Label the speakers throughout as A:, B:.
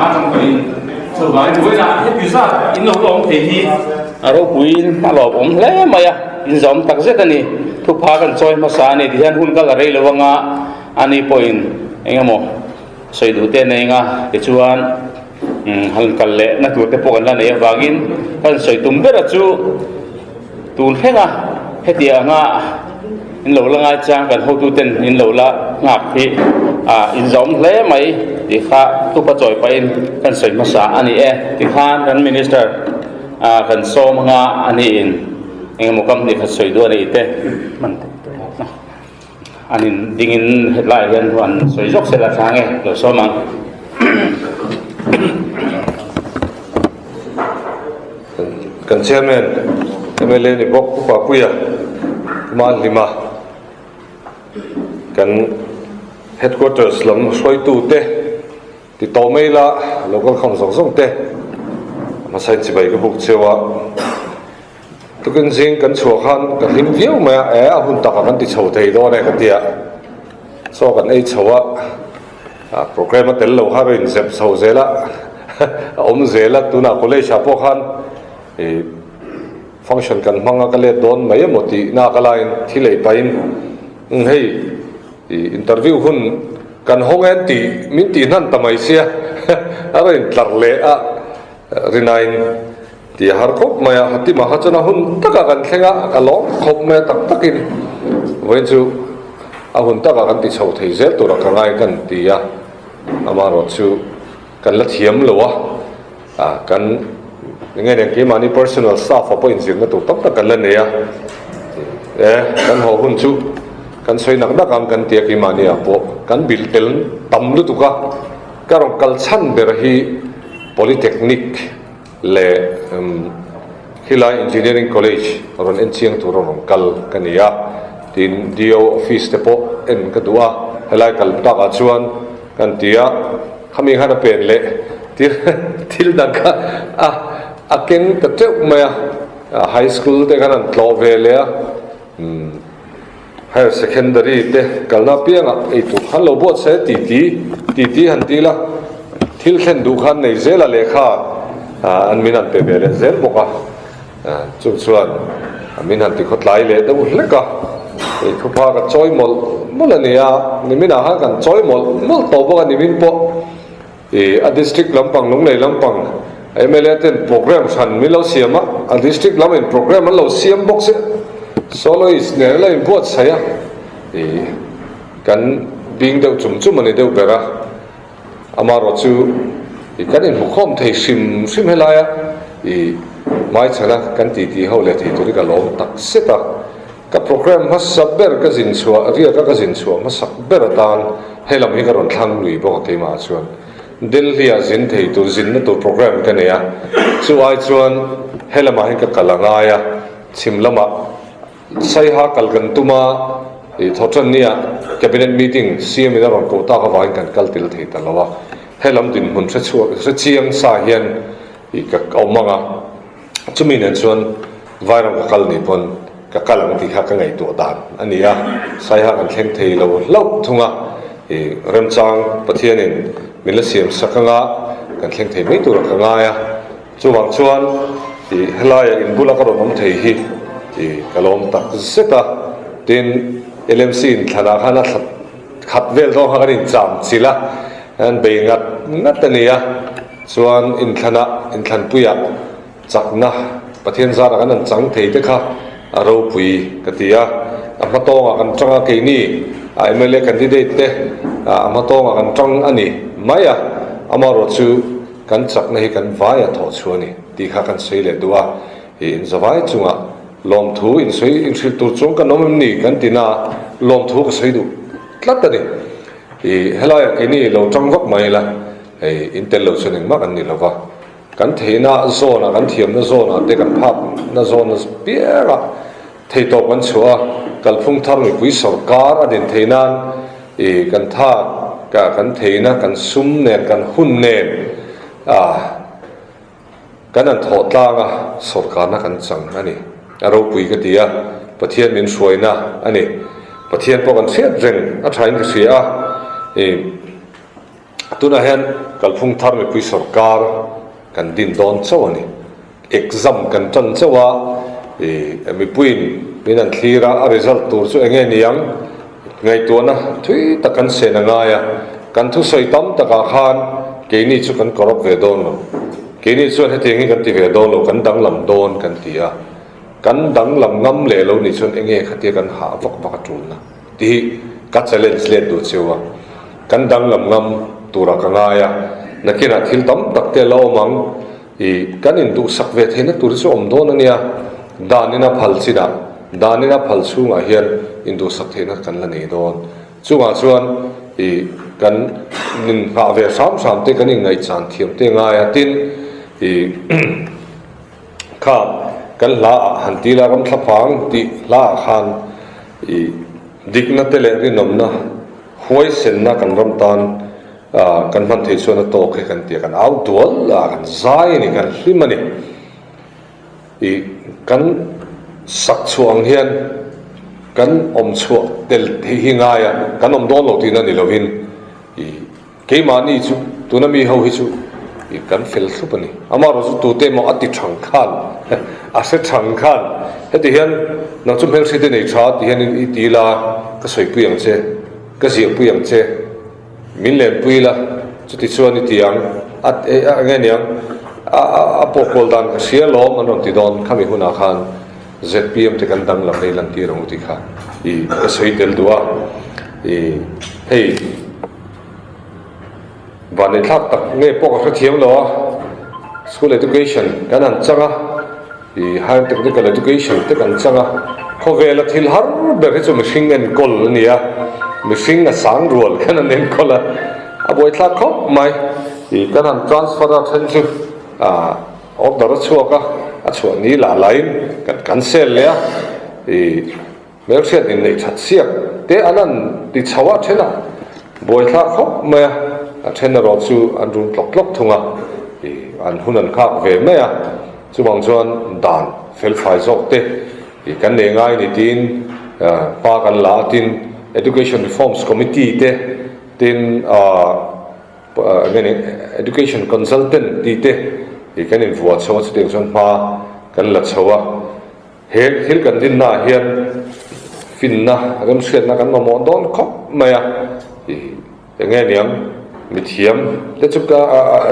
A: มาจังไปสบายด้วยนะเฮ็ดพิซซ่าอินเราลองเททีเราปุยมาหลอกผมแล้วมาอ่ะอินจอมตักเสร็จนี่ทุกพากันซอยมาสานี่ที่ฉันหุ่นก็อะไรระวังอ่ะอันนี้พอยเองมั้งสวยดูเต้นเองอ่ะเดี๋ยวชวนฮันกันเละนักตัวเตะปกันแล้วเนี่ยบากินกันสวยตุ้มเบรจูตูนเพ่งอ่ะเฮ็ดเดียงอ่ะอินเราละง่ายจังกันเขาดูเต้นอินเราละงับพี่อินจอมเละไหมที่ข้าทุกประจอยไปกันสวยมาสาอันนี้ที่ข้ากันมินิสเตอร์กันโซมงาอันนี้เองมุกำนี่ขัดสวยด้วยนี่เต้มันอันนี้ดิ่งเห็ดลายกันวันสวยยกเสร็จแล้วช้างเราโซมัง
B: กันเชื่อมันไม่เล่นในบอกผู้ป่าคุยมาลิมากัน headquarters ลำช่วยตู้เตะติดต่อไม่ละเราก็คำส่งเตะมาใส่จีบไปก็บุกเชื่อว่าทุกคนจริงกันชัวร์ขันกันหิมวิวมาหุ่นตักกันติดโชว์เตะด้วยกันเดียโซ่กันไอ้โชว์โปรแกรมมาเตะเราฮารินเซฟโชว์เซล่าอมเซล่าตัวน่ะคนเล่ชาพวกขันฟังก์ชันกันมังก็เล่โดนไม่หมดที่น่าก็ไล่ที่เลยไปเฮ้ยอินเตอร์วิวหุ่นกันห้องแอนตีมินตีนั่นทำไมเสียอะไรตัดเละรินายที่ฮาร์คบมาฮัตติมาฮัจนะหุ่นตะกันแข่งกันล้อคบมาตักตักินเว้นจูหุ่นตะกันที่ชาวไทยเซลตัวกันง่ายกันที่มารถจูกันละเทียมเลยวะกันยังไงเนี่ยกี่มันนี่ personal staff พออินสิงก็ถูกตักกันเล่นเนี่ยกันหัวหุ่นจูกันสวยนักดักกันเตียกี่มันเนี่ยพวกกันบิลเทลตั้มลุตุกะก็รองกัลชันเบอร์ฮี polytechnic เล่ฮิลา engineering college รอนเอ็นเชียงตัวรองกัลกันเนี่ยที่ดีโอ office เตปอเอ็นก็ดูฮิลากัลตักอาชวนกันเตียขามีขนาดเป็นเล่ที่ดักอาเก่งแต่เจ้าเมีย high school เด็กนั้นโตเวเลียhigher secondary เด็กกันนับเพียงไอ้ทุกขันเราบวชเสตีหันตีละที่เล่นดูขันในเซลเลขาอันมินันเปเบลเซลบอกว่าจุดส่วนมินันที่เขาไล่เลยแต่ว่าเล็กอะไอ้ทุกภาคจอยหมดละเนี่ยนี่มินาหากันจอยหมดโตบอกกันนี่มินปอdistrict ลำปังลงในลำปังไอ้เมลเทนโปรแกรมฉันมีเราเสียมะdistrict ลำเป็นโปรแกรมมันเราเสียมบอกเสียsoloist เนี่ยเราเป็นพวกใช่กันดิ้งเดียวจุ่มมันเดียวเบระอามารถจูกันอินหุกข้อมเทชิมให้ลายไม่ใช่นะกันตีเขาเลยที่ตัวนี้ก็ลงตักเสตกับโปรแกรมมาสับเบอร์ก็สินชัวเรียกก็สินชัวมาสับเบอร์ตานให้เรามีการรอนทั้งลุยบอกกี่มาชวนเดลฮีอาสินที่ตัวสินนั่นตัวโปรแกรมกันเนี่ยช่วยชวนให้เรามาให้กับกัลงายชิมละมาใช้หากัลกันตุมาทอดเนี่ย cabinet meeting เสียมีนารอนโกตาเขาวางกันกัลติลที่ตลอดให้ลำดินหุ่นเชียงสาเฮียนอีกเอามังจุมีเนี่ยชวนไวรังกัลนี่พนกัลลังที่ข้ากันไงตัวดานอันนี้ใช้หากันเข่งเทเราเล่าทุ่งเริ่มจางประเทศนี้มีละเสียมสักงะกันเข่งเทไม่ตัวกังไงจวงชวนเฮลายอินบุลกระโดดน้ำเทฮีกลมตักเสตาดินLMC ธนาคารขัดเวลต้องหากันจำสิละอันเบงัดตัวนี้ส่วนอินทันปุยจากนะประเทศสาธารณจังเทียค่ะเราปุยกติยามาต้องกันจังกี่นี่MLA candidate มาต้องกันจังอันนี้ไม่มารถชูกันจักนี่กันวายถอดชวนี่ที่ข้ากันใช้เลยด้วยอินสบายจุงลมทูอินใช้อินสิตัวจงกันน้องนี่กันที่น่าลมทูก็ใช้ดูลัดตัวนี้เฮลายกี่นี่เราจังวักไม่ละอินเตอร์เราเสนอมากันนี่แล้วว่ากันเทียน่าโซนกันเทียมน่าโซนเด็กกันภาพน่าโซนเปียกเทียตกกันชัวกัลพุ่งทำให้กุยสการอดีตเทียนั้นกันท่ากันเทียนะกันซุ่มเนนกันหุ่นเนนกันนั่นถอดล่างสการนักกันจังอันนี้เราปุยกันดีประเทศมินสวยนะอันนี้ประเทศพวกกันเสียจริงใช้กันเสีย tuna hian kalphung thar mi pui sarkar kan din don chaw ani exam kan tan chawa mi puin minan thira a result tur chu enge niang ngai tuana thui takan se na nga ya kan thu soi tam taka khan ke ni chu kan korok ve don lo ke ni chu heti ngi kan ti ve don lo kan dang lam don kan tia kan dang lam ngam le lo ni chun enge khati kan ha vak vak tul na ti ka challenge le du chewa kan dang lam ngam tura ka nga ya nakina thil tam tak te lo mang kan in du sak ve thena tur chu om don ania danina phal china danina phal chunga hian in du sak thena kan la nei don chunga chuan kan nin ha ve sam te kan in ngai chan thiam te nga ya tin kha kan la han ti la ram thlapang ti la khan dikna te le ri nomna huai sen na kan ram tan kan man thei chuan to khe kan ti kan au dual la kan zai ni kan hlimani kan sak chuang hian kan om chuak tel hi nga ya kan om don lo tin ani lovin ke mani chu tunami ho hi chu kan fel thupani amaro chu tu te mo ati thang khan ase thang khan heti hian na chu mel site nei tha ti hian i ti la ka soi puyang che ka zi puyang che min le puila chu ti chuan i tiang at nge niang a pokol dan ka sia lom an ti don khami huna khan ZPM te kan dang lam nei lan ti rong ti kha ka soi tel duwa hei van nei thak tak nge pok ka thiam lo school education kan an changa higher technical education te kan changa khovela thil har be chu mihring en kol nia mihring a sang rual kan an en kola a boi thla khop mai kan an transfer a then chu order chuaka a chuan ni la lain kan cancel le merchet in nei that siak te anan ti chawa thena boi thla khop mai a thena ro chu an run tlok thunga an hunan khak ve mai a chu bang chuan dan fel fai zok te kan ne ngai ni tin pa kan la tin education reforms committee te tin education consultant ti te kan in vuat chawa chu chuan pa kan la chawa hil kan din na hian fin na ram siat na kan mo don khop mai a nge niang mi thiam le chu ka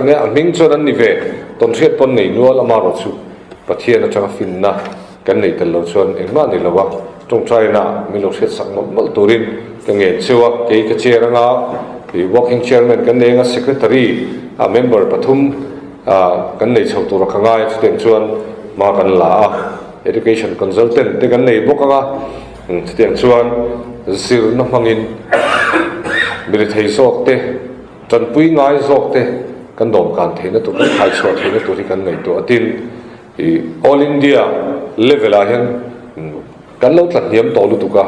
B: nge aming chuan an ni ve ton siat pon nei nual ama ro chu pathian a changa fin na kan nei tel lo chuan engma ni lowa tong trai na mi lo siat sak mal turin ka nge chewa ke ka cheranga working chairman kan nei nga secretary a member pathum kan nei chho tur khanga chu chuan ma kan la education consultant te kan nei bokanga tiang chuan zir na mangin bili thei sok te tan pui ngai zok te kan dom kan theina tu kan khai chho theina tu ri kan nei to atin all india level a hian kan lo tlat hiam to lu tu ka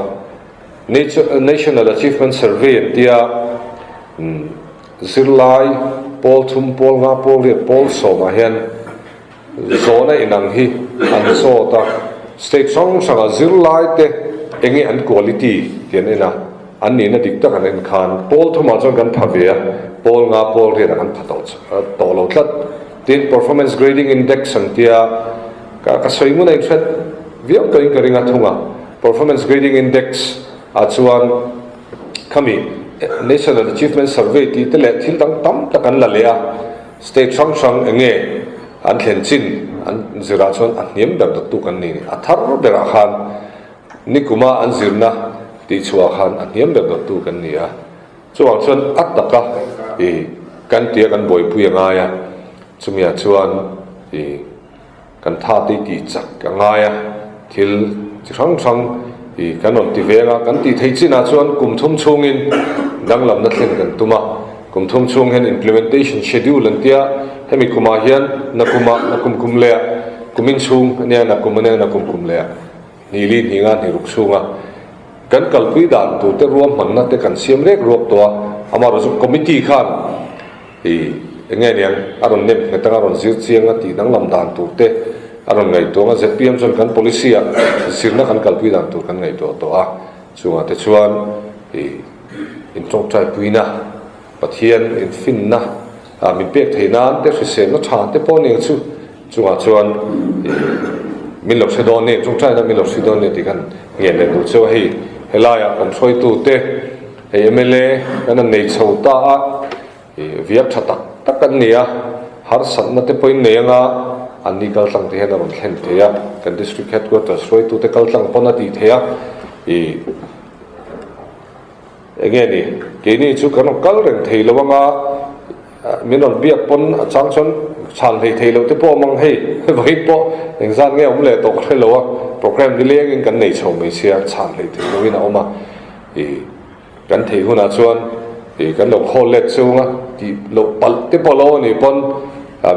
B: national achievement survey tia zirlai pol thum pol nga pol ri pol so ma hian zona inang hi an so ta state song sanga zirlai te engi an quality tian ina an ni na dik ta kan en khan pol thuma chong kan phavia pol nga pol ri kan phato to lo tlat tin performance grading index an tia ka soimu nei thret viam to in karinga thunga performance grading index a chuan kami national achievement survey ti te le thil dang tam ta kan la lea state song song enge an thlen chin an zira chon an niam dak tu kan ni a thar bera khan nikuma an zirna ti chuwa khan an niam dak tu kan ni a chuwa chon ataka kan tia kan boi pui anga ya chumia chuan kan tha ti chak anga ya thil chang chang kan on ti venga kan ti thei china chuan kum thum chungin danglam na thlen kan tuma kum thum chung hen implementation schedule an tia hemi kuma hian nakum le kumin chung ania nakum le ni li ni nga ni ruk chunga kan kalpui dan tu te ruam man na te kan siam rek rok to amaro su committee khan nge niang aron nem ngetanga ron zir chianga ti danglam dan tu te aron ngai to nga ZPM chon kan policy a sirna kan kalpui dan tu kan ngai to a chunga te chuan in chong trai puina pathian in fin na min pek theina te se no tha te po ne chu chunga chuan min lo se don ne chung chai na min lo se don ne ti kan nge le du chu hei helaya kan throi tu te hei mle kan nei chho ta a viak tha tak kan nia har san na te point ne nga ani kal tlang te na ron thlen te ya kan district headquarters throi tu te kal tlang pona ti the ya again ni ke ni chu kan kal reng thei lawanga minon biak pon achang chon chal thei thei lo te po mang hei vai po exam nge om le to khelo wa program ni leng kan nei chho mai sia chal thei thei lo ina oma kan thei huna chuan kan lo khol let chunga ti lo pal te polo ni pon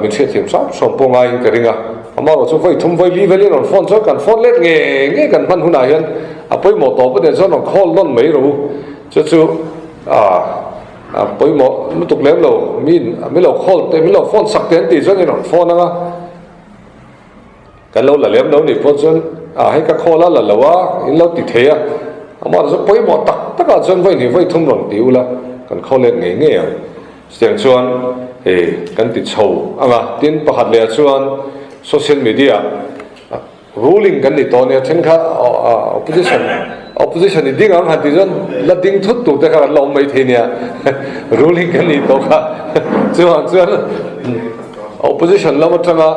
B: min che thiam sa som po ngai ka ringa amaro chu vai thum vai li veli non phone cho kan phone let nge kan man huna hian apoi mo to pe so non khol non mai ro chu poi mo lu tuk lem lo mi lo khol te mi lo phone sak ten ti cho ni non phone nga kan lo la lem lo ni phone chon hay ka khola la lawa in lo ti theya amaro so poi mo tak a chon vai ni vai thum ron ti ula kan khol let nge siang chuan kan ti chho anga tin pakhat le chuan social media ruling kan ni to ne then kha opposition ni ding ang hati jon la ding thut tu te kha lo mai the nia ruling kan ni to kha chuan opposition la matanga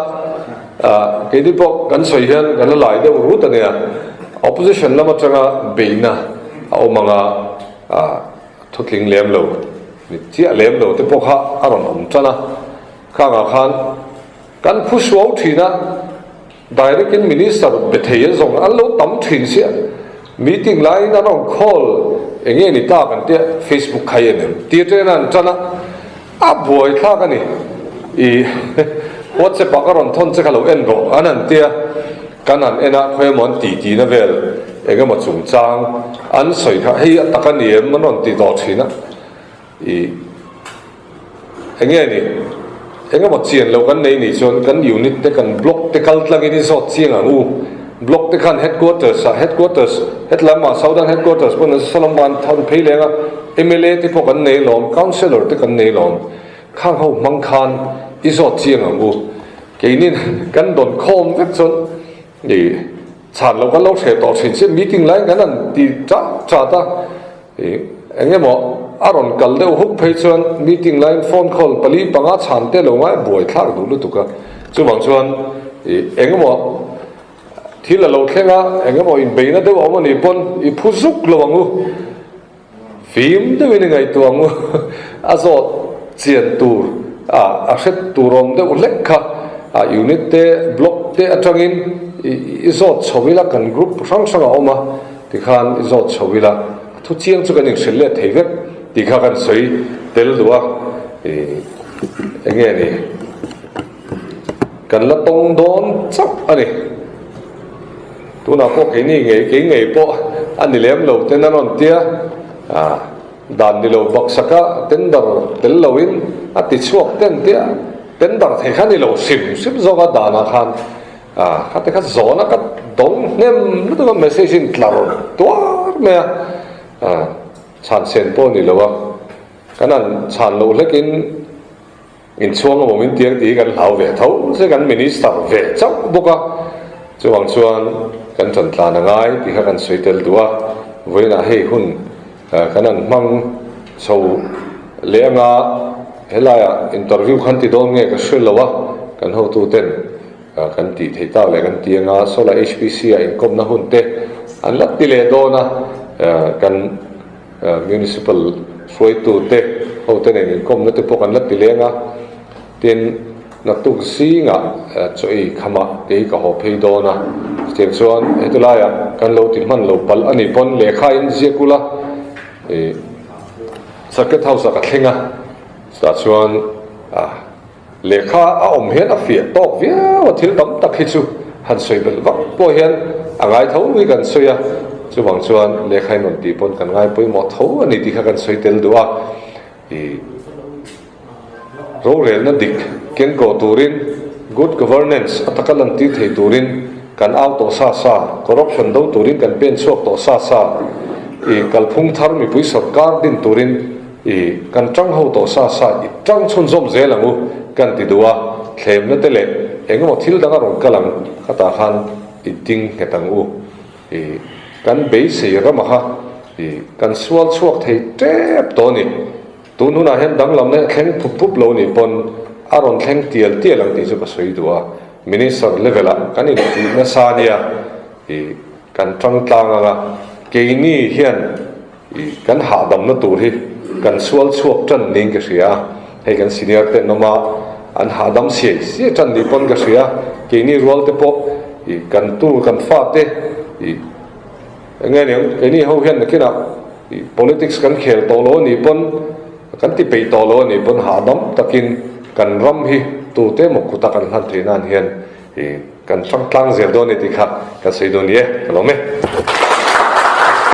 B: ke di po kan soi hian kan la lai de ru ta ne opposition la matanga beina au manga thutling lem lo ni chia lem lo te po kha aron om chana khanga khan kan phushwo thina direct in minister betheye zong allo tam thin sia meeting line na non call enge ni ta kan te facebook khayen ti te nan chana a boy kha ka ni whatsapp ka ron thon che khalo en ro anan te kanan ena khoi mon ti na vel enge ma chung chang an soi kha hei takani em non ti do thina enge mo chien lo kan nei ni chon kan unit te kan block te kal tlang ini so chiang u block te kan headquarters headlama southern headquarters pon Solomon town peilenga MLA te po kan nei lom councillor te kan nei lom khang ho mang khan iso chiang u ke nin kan don khom vek chon ni chan lo kan lo se to chin meeting line kan an ti cha ta enge mo aron kal deuh huk phei chuan meeting line phone call pali panga chan te lo ngai boi thak du lu tuka chu bang chuan engemaw thila lo thlenga engemaw in beina deuh awmani pon i phuzuk lowangu fim deuhin ngai tuangu azo chian tur a hret turom deuh lekha unit te block te atangin izot chhawila kan group sang sanga oma tikhan izot chhawila thu chiang chu kan inhrel theivek tikha kan soi tel duwa enge ni kan la tong don chap ani tuna po ke ni nge po ani lem lo ten anon tia dan ni lo baksaka tendar tel lowin ati chuak ten tia tendar the khani lo sim zoga dana khan khate kha zona ka dong nem lu to message in klaro twar me chan sen po ni lowa kanan chan lo lekin in chuang mo min tiang ti kan lau ve tho se kan minister ve chau boka chuang chuan kan chan tla na ngai ti kha kan soitel duwa voina hei hun kanan mang so lenga helaya interview khan ti don nge ka shrilawa kan ho tu ten kan ti thei ta le kan tianga sola HPC a inkom na hun te an lat ti le do na kan municipal foi tu te ho te ne inkom na te po kan lat ti lenga tin na tu singa choi khama te ka ho phei do na tiang chuan etulaya kan lo ti man lo pal ani pon lekha in zekula circuit house ka thlenga sa chuan lekha a om hian a fia tok via wa thil tam tak hi chu han soi bel vak po hian angai tho wi kan soya chu wang chuan lekha non ti pon kan ngai poi mo tho ani ti kha kan soi tel duwa ro rel na dik ken go turin good governance atakalan ti thei turin kan out to sa corruption do turin kan pen chok to sa kalphung thar mi pui sarkar din turin kan trăng hậu tổ sa trăng chôn zom dễ là ngu kan ti đua thêm nó tới lệ em một thiếu đang ở trong cái lăng ta han ting cái tang u kan bế sĩ ra mà ha kan sual suak thấy trép to nè tu nu na hen dang lam ne khen pup lo ni pon aron khen tiel lang ti chu ka soi dua minister level a kan in na sa nia kan trăng tlang anga ke ni hian kan ha dam na tur hi kan sual suak chan ning ka sia he kan senior te noma an ha dam se chan ni pon ka sia ke ni rol te po kan tu kan fa te nghe niệm cái này hậu hiện là cái nào politics kan khel to lo ni pon kan ti pe to lo ni pon ha dam takin kan ram hi tu te mo ku ta kan han the nan hian kan tlang zel do ni ti kha ka sei do ni e lo me